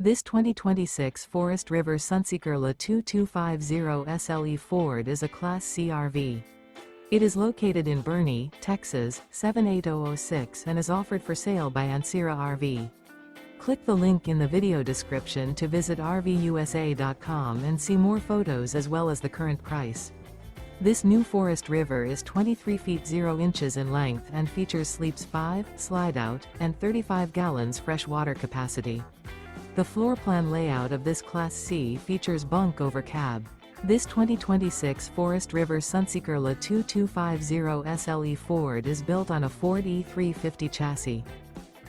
This 2026 Forest River Sunseeker La 2250 SLE Ford is a Class C RV. It is located in Boerne, Texas, 78006 and is offered for sale by Ancira RV. Click the link in the video description to visit RVUSA.com and see more photos as well as the current price. This new Forest River is 23 feet 0 inches in length and features sleeps 5, Slideout, and 35 gallons fresh water capacity. The floor plan layout of this Class C features Bunk Over Cab. This 2026 Forest River Sunseeker La 2250 SLE Ford is built on a Ford E350 chassis.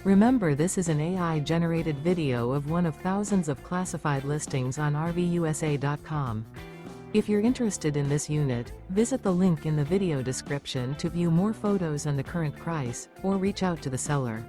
Remember, this is an AI-generated video of one of thousands of classified listings on RVUSA.com. If you're interested in this unit, visit the link in the video description to view more photos and the current price, or reach out to the seller.